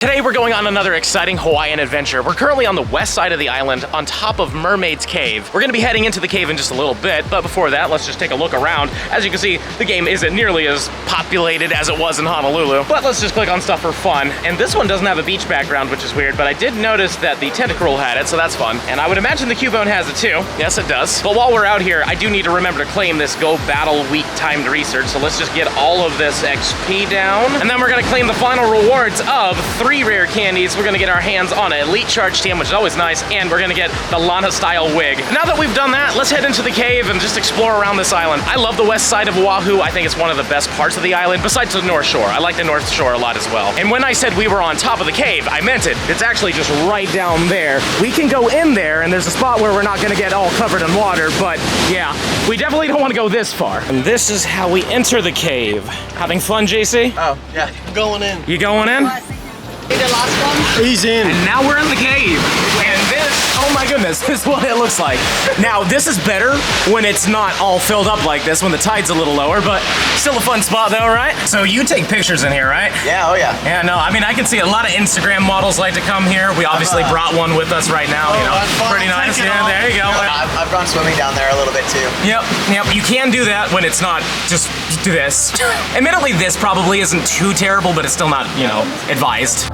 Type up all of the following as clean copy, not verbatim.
Today we're going on another exciting Hawaiian adventure. We're currently on the west side of the island on top of Mermaid's Cave. We're gonna be heading into the cave in just a little bit, but before that, let's just take a look around. As you can see, the game isn't nearly as populated as it was in Honolulu, but let's just click on stuff for fun. And this one doesn't have a beach background, which is weird, but I did notice that the Tentacruel had it, so that's fun. And I would imagine the Cubone has it too. Yes, it does. But while we're out here, I do need to remember to claim this Go Battle Week timed research, so let's just get all of this XP down. And then we're gonna claim the final rewards of 3 rare candies. We're gonna get our hands on an Elite Charge Team, which is always nice, and we're gonna get the Lana style wig. Now that we've done that, let's head into the cave and just explore around this island. I love the west side of Oahu. I think it's one of the best parts of the island, besides the North Shore. I like the North Shore a lot as well. And when I said we were on top of the cave, I meant it. It's actually just right down there. We can go in there, and there's a spot where we're not gonna get all covered in water, but yeah, we definitely don't wanna go this far. And this is how we enter the cave. Having fun, JC? Oh, yeah. I'm going in. You going in? The last one? He's in. And now we're in the cave. And this, oh my goodness, this is what it looks like. Now, this is better when it's not all filled up like this, when the tide's a little lower, but still a fun spot though, right? So you take pictures in here, right? Yeah, oh yeah. Yeah, no, I mean, I can see a lot of Instagram models like to come here. We obviously brought one with us right now, you know. Pretty nice, yeah, there you go. I've gone swimming down there a little bit too. Yep, you can do that when it's not just this. Admittedly, this probably isn't too terrible, but it's still not, you know, advised.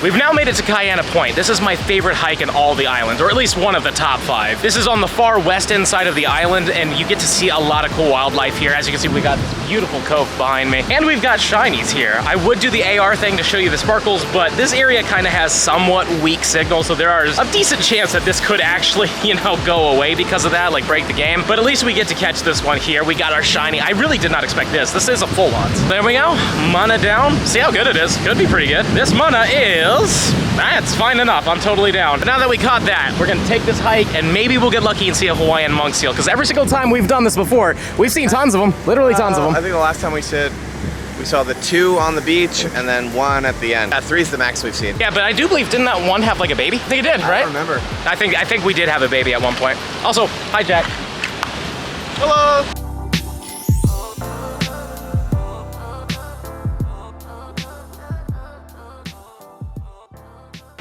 We've now made it to Kaiana Point. This is my favorite hike in all the islands, or at least one of the top 5. This is on the far west end side of the island, and you get to see a lot of cool wildlife here. As you can see, we got this beautiful cove behind me, and we've got shinies here. I would do the AR thing to show you the sparkles, but this area kind of has somewhat weak signal, so there is a decent chance that this could actually, you know, go away because of that, like break the game. But at least we get to catch this one here. We got our shiny. I really did not expect this. This is a full on. So there we go. Mana down. See how good it is. Could be pretty good. This mana is... that's fine enough. I'm totally down. But now that we caught that, we're gonna take this hike and maybe we'll get lucky and see a Hawaiian Monk Seal, because every single time we've done this before, we've seen tons of them, literally tons of them. I think the last time we saw the 2 on the beach and then 1 at the end. 3 is the max we've seen. Yeah, but I do believe, didn't that one have like a baby? I think it did, right? I don't remember. I think we did have a baby at one point. Also, hi Jack. Hello.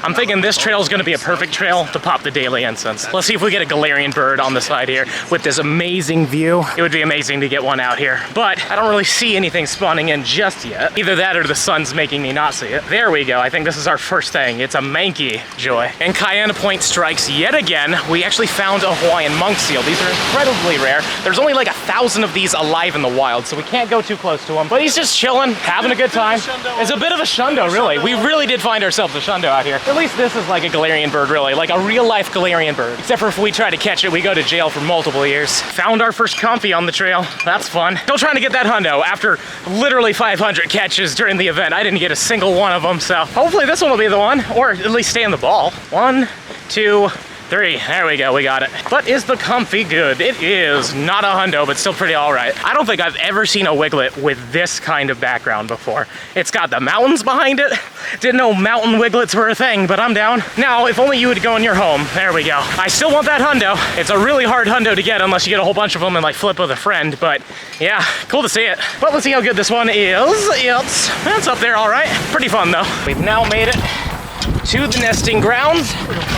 I'm thinking this trail is gonna be a perfect trail to pop the daily incense. Let's see if we get a Galarian bird on the side here with this amazing view. It would be amazing to get one out here, but I don't really see anything spawning in just yet. Either that or the sun's making me not see it. There we go. I think this is our first thing. It's a Mankey Joy. And Kaiana Point strikes yet again. We actually found a Hawaiian Monk Seal. These are incredibly rare. There's only like 1,000 of these alive in the wild, so we can't go too close to him. But he's just chilling, having a good time. It's a bit of a shundo, really. We really did find ourselves a shundo out here. At least this is like a Galarian bird, really, like a real-life Galarian bird. Except for if we try to catch it, we go to jail for multiple years. Found our first comfy on the trail. That's fun. Still trying to get that hundo after literally 500 catches during the event. I didn't get a single one of them, so hopefully this one will be the one, or at least stay in the ball. 1, 2, 3, there we go, we got it. But is the comfy good? It is. Not a hundo, but still pretty all right. I don't think I've ever seen a Wiglet with this kind of background before. It's got the mountains behind it. Didn't know mountain Wiglets were a thing, but I'm down. Now, if only you would go in your home. There we go. I still want that hundo. It's a really hard hundo to get unless you get a whole bunch of them and like flip with a friend, but yeah, cool to see it. But let's see how good this one is. It's up there all right. Pretty fun though. We've now made it to the nesting grounds.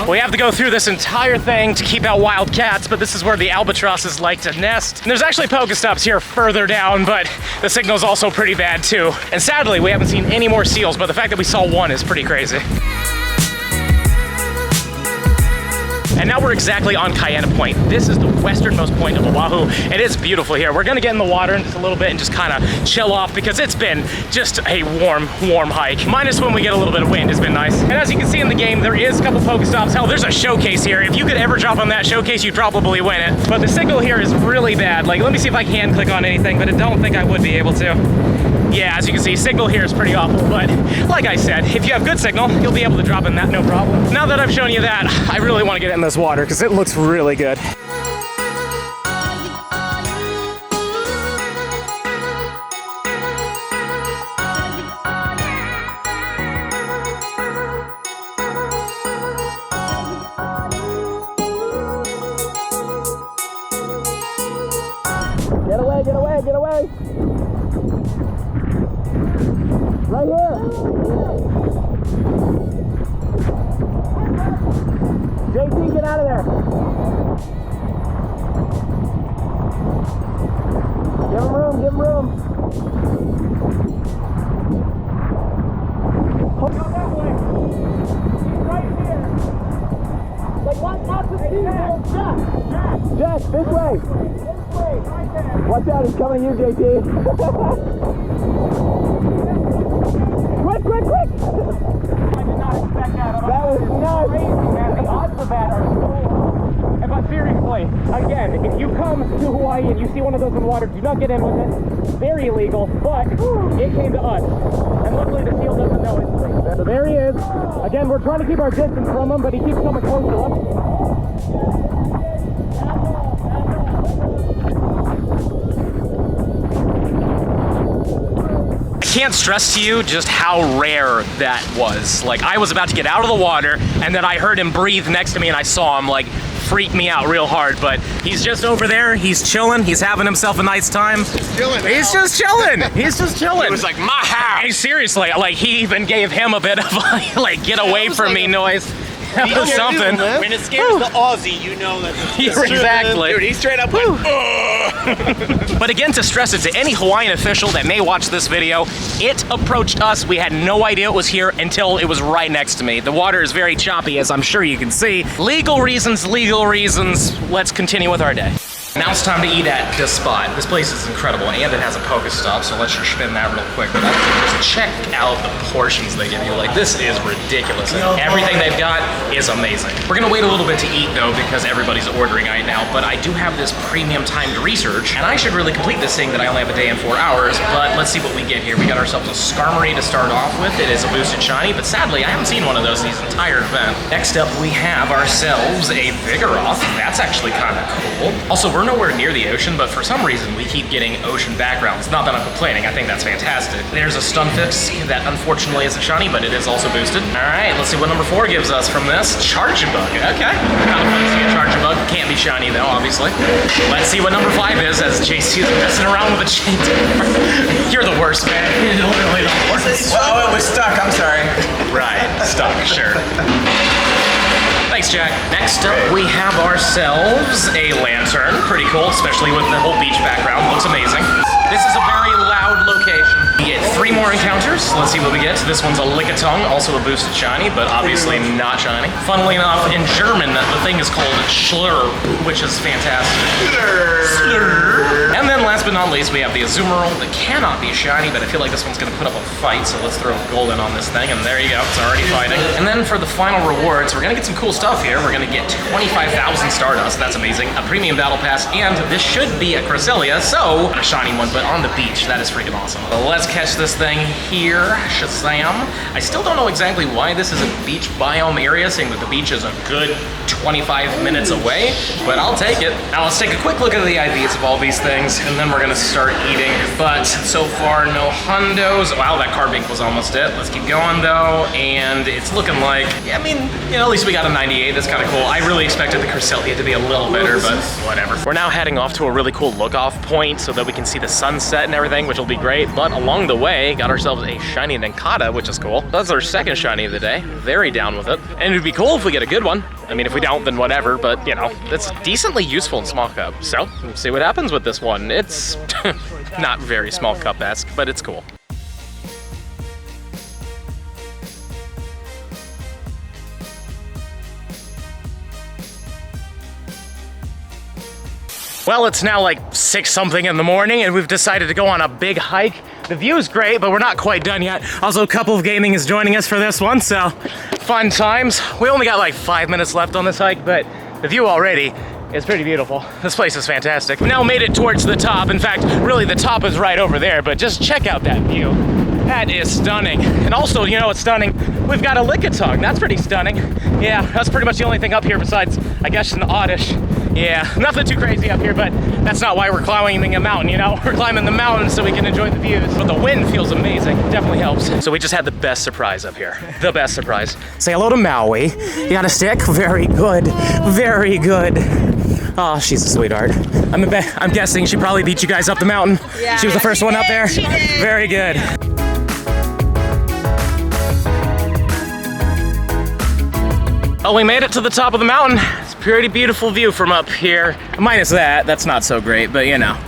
We have to go through this entire thing to keep out wild cats, but this is where the albatrosses like to nest. And there's actually Pokestops here further down, but the signal's also pretty bad too. And sadly, we haven't seen any more seals, but the fact that we saw one is pretty crazy. And now we're exactly on Kaiana Point. This is the westernmost point of Oahu. It is beautiful here. We're gonna get in the water in just a little bit and just kind of chill off because it's been just a warm hike. Minus when we get a little bit of wind, it's been nice. And as you can see in the game, there is a couple Pokestops. Hell, there's a showcase here. If you could ever drop on that showcase, you'd probably win it. But the signal here is really bad. Like, let me see if I can click on anything, but I don't think I would be able to. Yeah, as you can see, signal here is pretty awful, but like I said, if you have good signal, you'll be able to drop in that no problem. Now that I've shown you that, I really want to get in this water because it looks really good. get away, get away. Right here. JT, get out of there. Give him room, give him room. Go that way. He's right here. Like what? Not the people. Jack, this way. This way, right there. Watch out, he's coming to you, JT. Quick, quick, quick. I did not expect that. That was nuts. Crazy, man. The odds of that are so low. But seriously, again, if you come to Hawaii and you see one of those in the water, do not get in with it. Very illegal, but it came to us. And luckily the seal doesn't know it. So there he is. Again, we're trying to keep our distance from him, but he keeps coming close to us. I can't stress to you just how rare that was. Like, I was about to get out of the water, and then I heard him breathe next to me, and I saw him, like, freak me out real hard. But he's just over there, he's chilling, he's having himself a nice time. He's just chilling. He's just chilling. It was like, my house. Hey, seriously, like, he even gave him a bit of a, like, get away from me noise. That was something. When it scares the Aussie, you know that exactly. Dude, he straight up went, But again, to stress it to any Hawaiian official that may watch this video, it approached us. We had no idea it was here until it was right next to me. The water is very choppy, as I'm sure you can see. Legal reasons, legal reasons. Let's continue with our day. Now it's time to eat at this spot. This place is incredible, and it has a Pokestop, so let's just spin that real quick. But just check out the portions they give you. Like, this is ridiculous, and everything they've got is amazing. We're gonna wait a little bit to eat, though, because everybody's ordering right now, but I do have this premium timed research, and I should really complete this thing that I only have a day and 4 hours, but let's see what we get here. We got ourselves a Skarmory to start off with. It is a boosted shiny, but sadly, I haven't seen one of those this entire event. Next up, we have ourselves a Vigoroth. That's actually kind of cool. Also, we're nowhere near the ocean, but for some reason we keep getting ocean backgrounds. Not that I'm complaining, I think that's fantastic. There's a Stunfix that unfortunately is a shiny, but it is also boosted. All right, let's see what number 4 gives us from this. Chargebug, okay. Kind of fun to see a Chargebug. Can't be shiny though, obviously. Let's see what number 5 is, as JC is messing around with a chain. You're the worst, man. You're literally the worst. well, it was stuck, I'm sorry. Right, stuck, sure. Thanks, Jack. Next up, we have ourselves a lantern. Pretty cool, especially with the whole beach background. Looks amazing. This is a very loud location. We get 3 more encounters. Let's see what we get. This one's a Lickitung, also a boosted shiny, but obviously not shiny. Funnily enough, in German, the thing is called Schlurp, which is fantastic. Schlurp. And then last but not least, we have the Azumarill that cannot be shiny, but I feel like this one's gonna put up a fight, so let's throw golden on this thing, and there you go, it's already fighting. And then for the final rewards, we're gonna get some cool stuff here. We're gonna get 25,000 Stardust, that's amazing, a premium battle pass, and this should be a Cresselia, so a shiny one, but on the beach, that is freaking awesome. So let's catch this thing here, Shazam. I still don't know exactly why this is a beach biome area, saying that the beach is a good 25 minutes away, but I'll take it. Now let's take a quick look at the IVs of all these things, and then we're gonna start eating. But so far, no hundos. Wow, that Carbink was almost it. Let's keep going though, and it's looking like, yeah, I mean, you know, at least we got a 98, that's kind of cool. I really expected the Cresselia to be a little better, but whatever. We're now heading off to a really cool look-off point so that we can see the sunset and everything, which will be great. But along the way, got ourselves a shiny Ninkata, which is cool. That's our second shiny of the day. Very down with it. And it'd be cool if we get a good one. I mean, if we don't, then whatever, but you know, it's decently useful in small cup. So, we'll see what happens with this one. It's not very small cup-esque, but it's cool. Well, it's now like 6-something in the morning and we've decided to go on a big hike. The view is great, but we're not quite done yet. Also, a couple of gaming is joining us for this one, so fun times. We only got like 5 minutes left on this hike, but the view already is pretty beautiful. This place is fantastic. We now made it towards the top. In fact, really the top is right over there, but just check out that view. That is stunning. And also, you know what's stunning? We've got a Lickitung. That's pretty stunning. Yeah, that's pretty much the only thing up here besides, I guess, an Oddish. Yeah, nothing too crazy up here, but that's not why we're climbing a mountain, you know? We're climbing the mountain so we can enjoy the views. But the wind feels amazing. Definitely helps. So we just had the best surprise up here. The best surprise. Say hello to Maui. You got a stick? Very good. Very good. Oh, she's a sweetheart. I'm guessing she probably beat you guys up the mountain. Yeah. She was the first one up there? She did. Very good. Oh, we made it to the top of the mountain. It's a pretty beautiful view from up here. Minus that's not so great, but you know.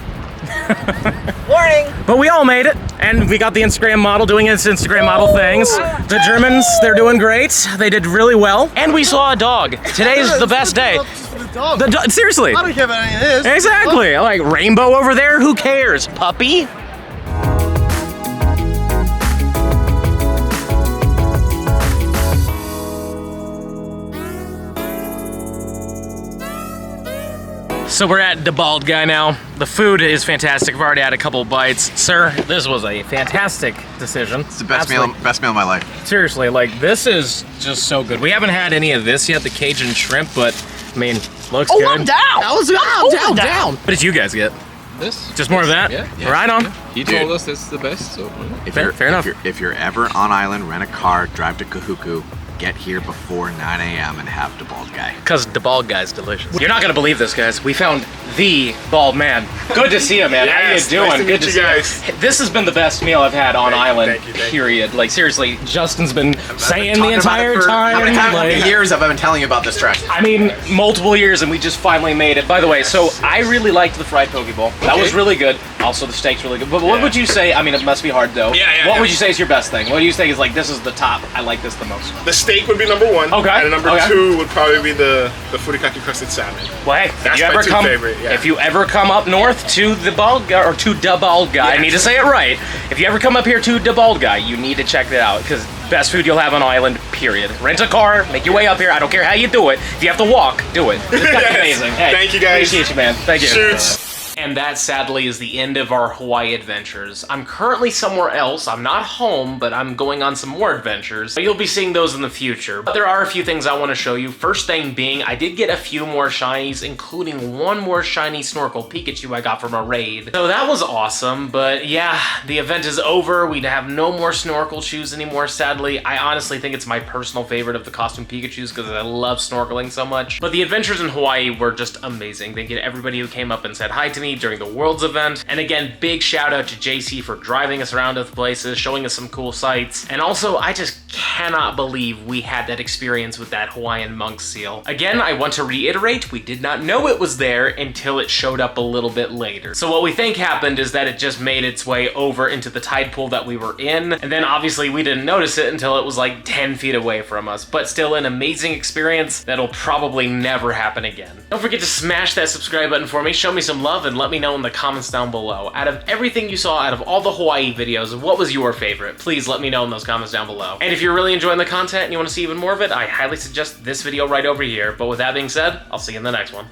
Warning. But we all made it, and we got the Instagram model doing its Instagram model things. The Germans, they're doing great. They did really well. And we saw a dog. Today's the best day. Seriously. I don't care about any of this. Exactly. Like rainbow over there, who cares? Puppy? So we're at the Bald Guy now. The food is fantastic. I've already had a couple bites. Sir, this was a fantastic decision. It's the best meal of my life. Seriously, like this is just so good. We haven't had any of this yet, the Cajun shrimp, but I mean, looks good. I'm down. That was down. What did you guys get? This? Just more of that? Yeah. Right on. He told us it's the best, so. Fair enough. If you're ever on island, rent a car, drive to Kahuku, get here before 9 a.m. and have the Bald Guy. Because the Bald Guy's delicious. You're not gonna believe this, guys. We found the bald man. Good to see you, man. How you doing? Nice to Good meet you see guys. you. This has been the best meal I've had on island. thank you. Period. Like seriously, Justin's been saying the Talking about it entire for- time. How many like- years have I been telling you about this trash? I mean, multiple years, and we just finally made it. By the way, so I really liked the fried poke bowl. That was really good. Also, the steak's really good. But what would you say? I mean, it must be hard though. What would you say is your best thing? What do you think is like this is the top? I like this the most. The steak would be number one. Okay. And number two would probably be the furikake crusted salmon. Well, hey, if That's you my ever two come, favorite, yeah. if you ever come up north to the Bald Guy, or to the Bald Guy, I need to say it right. If you ever come up here to the Bald Guy, you need to check that out because best food you'll have on island. Period. Rent a car, make your way up here. I don't care how you do it. If you have to walk, do it. It's gotta be amazing. Hey, Thank you, guys. Appreciate you, man. Thank you. Shoots. And that sadly is the end of our Hawaii adventures. I'm currently somewhere else. I'm not home, but I'm going on some more adventures. You'll be seeing those in the future. But there are a few things I want to show you. First thing being, I did get a few more shinies, including one more shiny snorkel Pikachu I got from a raid. So that was awesome, but yeah, the event is over. We have no more snorkel shoes anymore, sadly. I honestly think it's my personal favorite of the costume Pikachus because I love snorkeling so much. But the adventures in Hawaii were just amazing. Thank you to everybody who came up and said hi to me during the Worlds event. And again, big shout out to JC for driving us around to the places, showing us some cool sights. And also, I just cannot believe we had that experience with that Hawaiian Monk Seal. Again, I want to reiterate, we did not know it was there until it showed up a little bit later. So what we think happened is that it just made its way over into the tide pool that we were in. And then obviously we didn't notice it until it was like 10 feet away from us. But still an amazing experience that'll probably never happen again. Don't forget to smash that subscribe button for me, show me some love, and let me know in the comments down below. Out of everything you saw, out of all the Hawaii videos, what was your favorite? Please let me know in those comments down below. And if you're really enjoying the content and you want to see even more of it, I highly suggest this video right over here. But with that being said, I'll see you in the next one.